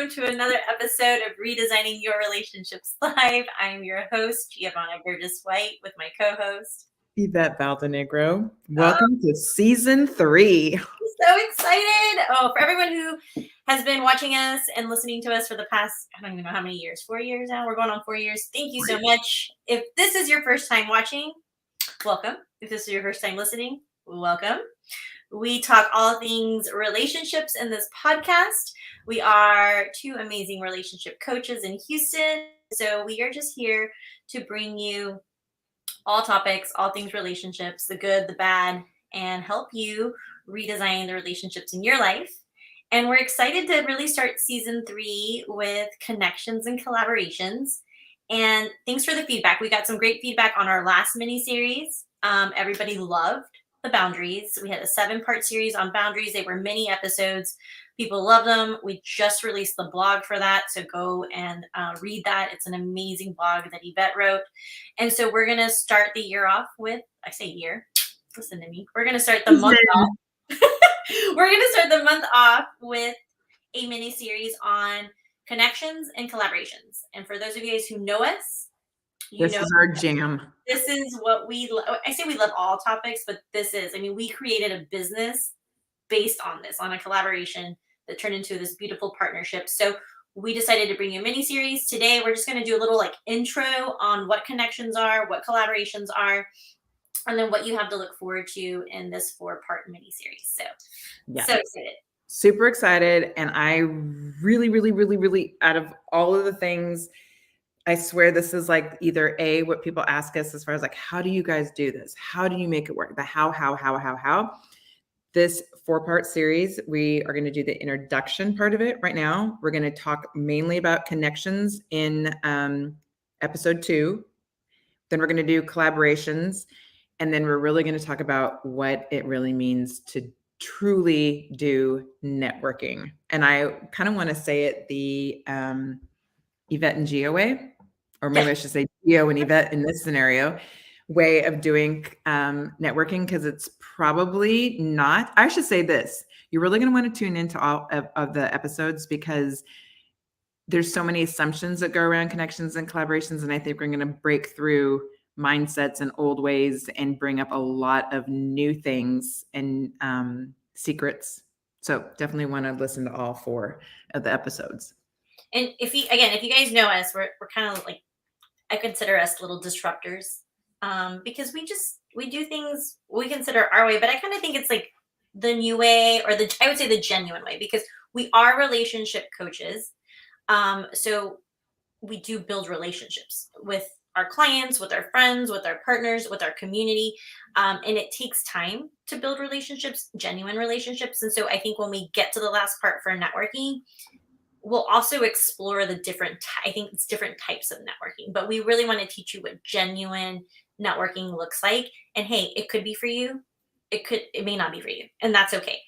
to another episode of Redesigning Your Relationships Live. I'm your host, Geovanna Burgess White, with my co-host, Yvette Valdenegro. Welcome to season 3. I'm so excited. For everyone who has been watching us and listening to us for the past, I don't even know how many years, 4 years now. We're going on 4 years. Thank you so much. If this is your first time watching, welcome. If this is your first time listening, welcome. We talk all things relationships in this podcast. We are 2 amazing relationship coaches in Houston. So we are just here to bring you all topics, all things relationships, the good, the bad, and help you redesign the relationships in your life. And we're excited to really start season 3 with connections and collaborations. And thanks for the feedback. We got some great feedback on our last mini-series. Everybody loved the boundaries. We had a 7-part series on boundaries. They were mini episodes. People love them. We just released the blog for that, so go and read that. It's an amazing blog that Yvette wrote. And so we're going to start the year off with, I say year, listen to me. We're going to start the month off. We're going to start the month off with a mini series on connections and collaborations. And for those of you guys who know us, this is our jam. This is what we I say we love all topics, but this is, we created a business based on this, on a collaboration that turned into this beautiful partnership. So we decided to bring you a mini series. Today, we're just going to do a little intro on what connections are, what collaborations are, and then what you have to look forward to in this 4-part mini series. So, So excited. Super excited. And I really, out of all of the things, I swear this is either A, what people ask us as far as how do you guys do this? How do you make it work? The how. This 4-part series, we are going to do the introduction part of it right now. We're going to talk mainly about connections in episode 2. Then we're going to do collaborations. And then we're really going to talk about what it really means to truly do networking. And I kind of want to say it the Yvette and Geo way, or maybe I should say Geo and Yvette in this scenario, way of doing networking, because it's probably not. I should say this. You're really going to want to tune into all of the episodes, because there's so many assumptions that go around connections and collaborations. And I think we're going to break through mindsets and old ways and bring up a lot of new things and secrets. So definitely want to listen to all 4 of the episodes. And if you guys know us, we're kind of I consider us little disruptors, because we do things we consider our way, but I kind of think it's the new way, or I would say the genuine way, because we are relationship coaches. So we do build relationships with our clients, with our friends, with our partners, with our community. And it takes time to build relationships, genuine relationships. And so I think when we get to the last part for networking, we'll also explore the different types of networking, but we really want to teach you what genuine networking looks like. And hey, it could be for you. It may not be for you. And that's okay.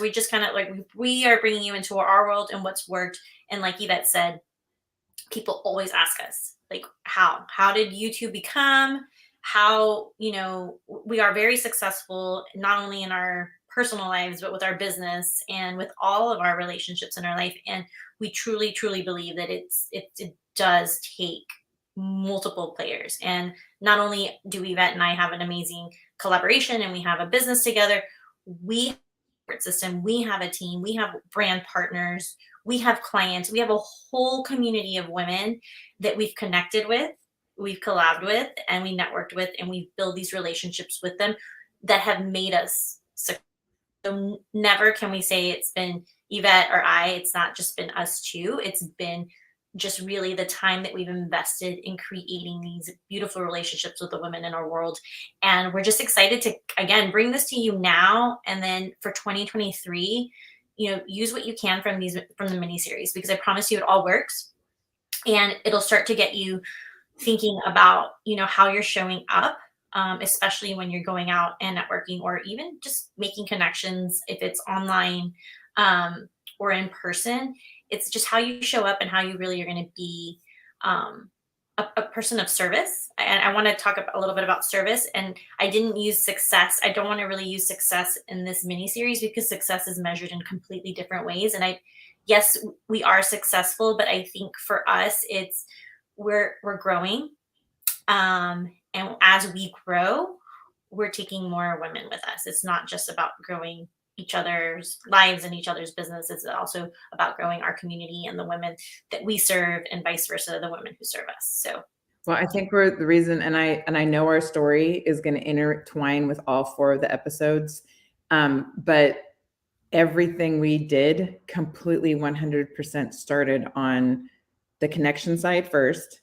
We just kind of we are bringing you into our world and what's worked. And like Yvette said, people always ask us, how did you 2 become? How, we are very successful, not only in our personal lives, but with our business and with all of our relationships in our life. And we truly, truly believe that it does take multiple players. And not only do Yvette and I have an amazing collaboration and we have a business together, we have a support system, we have a team, we have brand partners, we have clients, we have a whole community of women that we've connected with, we've collabed with, and we networked with, and we've built these relationships with them that have made us successful. So never can we say it's been Yvette or I. It's not just been us 2. It's been just really the time that we've invested in creating these beautiful relationships with the women in our world. And we're just excited to, again, bring this to you now. And then for 2023, use what you can from the mini series, because I promise you it all works. And it'll start to get you thinking about, how you're showing up, especially when you're going out and networking, or even just making connections, if it's online or in person. It's just how you show up and how you really are going to be a person of service. And I want to talk a little bit about service. And I didn't use success. I don't want to really use success in this mini series, because success is measured in completely different ways. And yes, we are successful, but I think for us, it's we're growing. And as we grow, we're taking more women with us. It's not just about growing each other's lives and each other's business. It's also about growing our community and the women that we serve, and vice versa, the women who serve us. So Well, I think we're the reason, and I know our story is going to intertwine with all 4 of the episodes, but everything we did completely 100% started on the connection side first,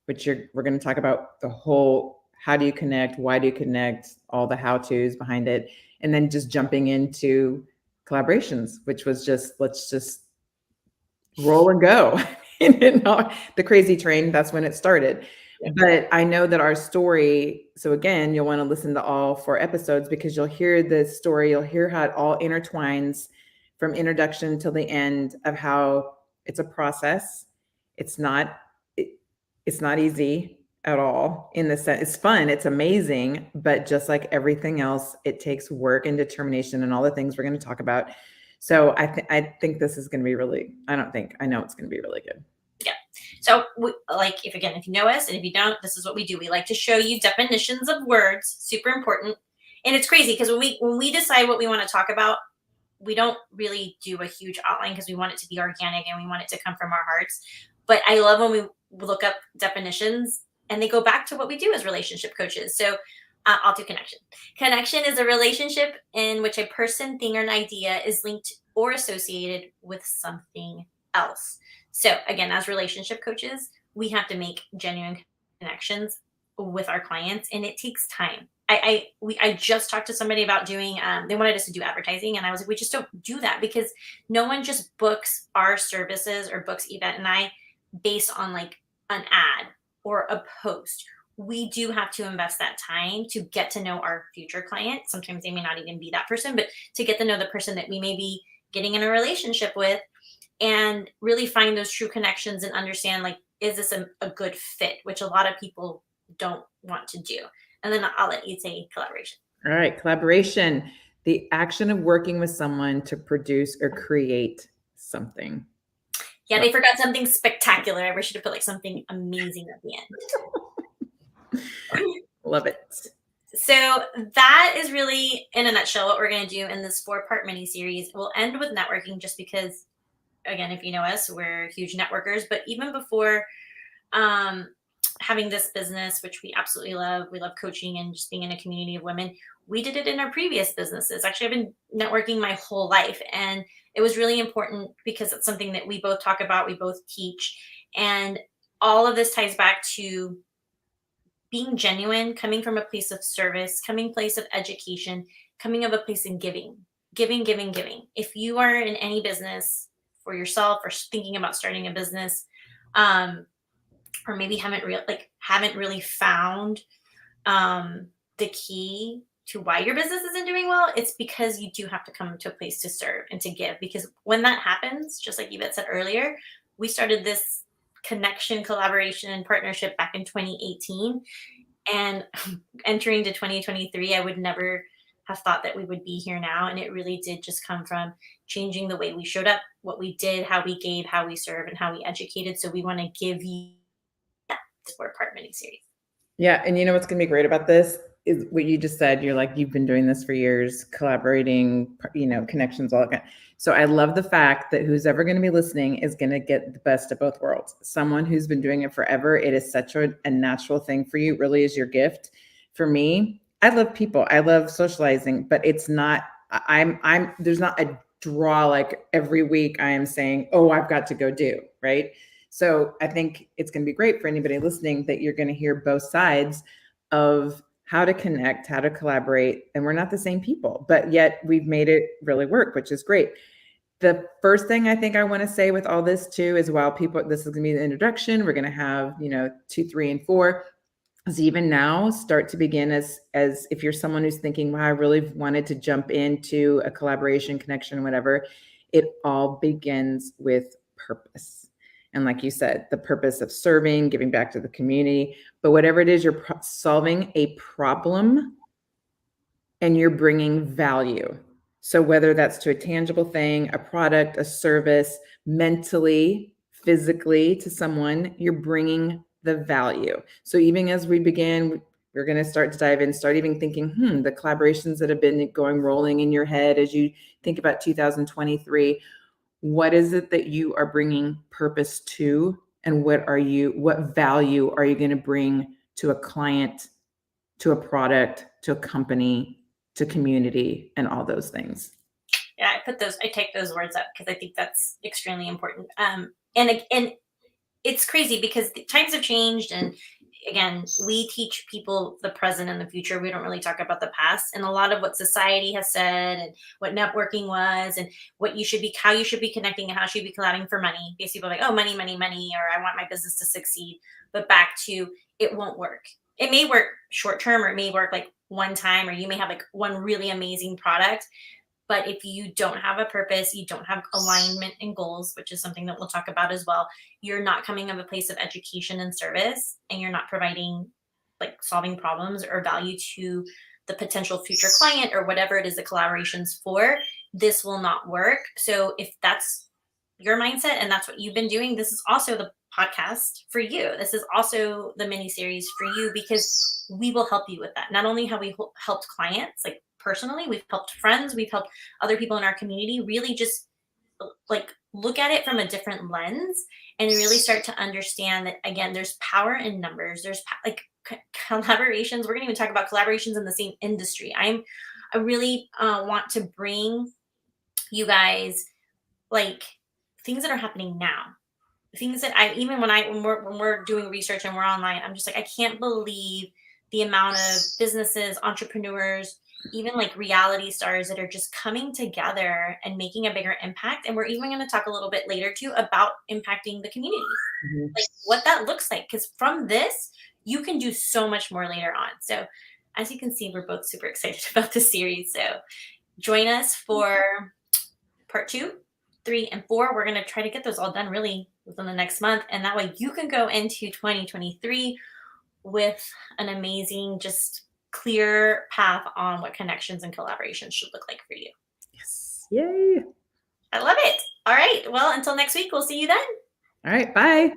which we're going to talk about the whole how do you connect, why do you connect, all the how-tos behind it, and then just jumping into collaborations, which was just let's just roll and go. The crazy train, that's when it started. yeah. But I know that our story, so again, you'll want to listen to all 4 episodes because you'll hear the story, you'll hear how it all intertwines from introduction till the end of how it's a process. It's not it's not easy at all in the sense. It's fun, it's amazing, but just like everything else, it takes work and determination and all the things we're going to talk about. So I think this is going to be really, I know it's going to be really good. Yeah. So, if you know us, and if you don't, this is what we do. We like to show you definitions of words. Super important. And it's crazy because when we decide what we want to talk about, we don't really do a huge outline because we want it to be organic and we want it to come from our hearts. But I love when we look up definitions and they go back to what we do as relationship coaches. So I'll do connection. Connection is a relationship in which a person, thing, or an idea is linked or associated with something else. So again, as relationship coaches, we have to make genuine connections with our clients, and it takes time. I just talked to somebody about doing. They wanted us to do advertising, and I was like, we just don't do that because no one just books our services or books Yvette and I based on like an ad or a post. We do have to invest that time to get to know our future client. Sometimes they may not even be that person, but to get to know the person that we may be getting in a relationship with, and really find those true connections and understand, like, is this a good fit, which a lot of people don't want to do. And then I'll let you say collaboration. All right, collaboration, the action of working with someone to produce or create something. Yeah, they forgot something spectacular. I wish you to put like something amazing at the end. Love it. So that is really, in a nutshell, what we're going to do in this 4-part mini series. We'll end with networking just because, again, if you know us, we're huge networkers. But even before having this business, which we absolutely love, we love coaching and just being in a community of women. We did it in our previous businesses. Actually, I've been networking my whole life, and it was really important because it's something that we both talk about, we both teach, and all of this ties back to being genuine, coming from a place of service, coming place of education, coming of a place in giving. If you are in any business for yourself or thinking about starting a business, or maybe haven't really found the key to why your business isn't doing well, it's because you do have to come to a place to serve and to give. Because when that happens, just like Yvette said earlier, we started this connection, collaboration, and partnership back in 2018. And entering to 2023, I would never have thought that we would be here now. And it really did just come from changing the way we showed up, what we did, how we gave, how we serve, and how we educated. So we want to give you that 4-part mini series. Yeah. And you know what's going to be great about this is what you just said. You're like, you've been doing this for years, collaborating, connections, all that kind. So I love the fact that who's ever going to be listening is going to get the best of both worlds. Someone who's been doing it forever, it is such a natural thing for you. It really is your gift. For me, I love people. I love socializing, but it's not, there's not a draw like every week I am saying, oh, I've got to go do, right? So I think it's going to be great for anybody listening that you're going to hear both sides of how to connect, how to collaborate. And we're not the same people, but yet we've made it really work, which is great. The first thing I think I want to say with all this too is while this is going to be the introduction, we're going to have, 2, 3, and 4. Is even now start to begin as if you're someone who's thinking, wow, I really wanted to jump into a collaboration, connection, whatever, it all begins with purpose. And like you said, the purpose of serving, giving back to the community, but whatever it is, you're solving a problem and you're bringing value. So whether that's to a tangible thing, a product, a service, mentally, physically to someone, you're bringing the value. So even as we begin, we're going to start to dive in, start even thinking, the collaborations that have been going rolling in your head as you think about 2023, what is it that you are bringing purpose to? And what value are you going to bring to a client, to a product, to a company, to community, and all those things? Yeah, I take those words up because I think that's extremely important. And it's crazy because the times have changed, and again, we teach people the present and the future. We don't really talk about the past, and a lot of what society has said and what networking was and how you should be connecting and how you should be collabing for money. Because people are like, oh, money, money, money, or I want my business to succeed. But back to, it won't work. It may work short term, or it may work like one time, or you may have like one really amazing product. But if you don't have a purpose, you don't have alignment and goals, which is something that we'll talk about as well, you're not coming from a place of education and service, and you're not providing, like, solving problems or value to the potential future client or whatever it is the collaboration's for, this will not work. So if that's your mindset and that's what you've been doing, this is also the podcast for you. This is also the mini series for you, because we will help you with that. Not only have we helped clients, like, personally, we've helped friends, we've helped other people in our community really just, like, look at it from a different lens and really start to understand that, again, there's power in numbers. There's like collaborations. We're going to even talk about collaborations in the same industry. I really want to bring you guys, like, things that are happening now, things that I, even when we're doing research and we're online, I'm just like, I can't believe the amount of businesses, entrepreneurs, even like reality stars that are just coming together and making a bigger impact. And we're even going to talk a little bit later too about impacting the community, like what that looks like. Because from this, you can do so much more later on. So as you can see, we're both super excited about this series. So join us for part 2, 3, and 4. We're going to try to get those all done really within the next month. And that way you can go into 2023 with an amazing, just clear path on what connections and collaborations should look like for you. Yes. Yay. I love it. All right. Well, until next week, we'll see you then. All right. Bye.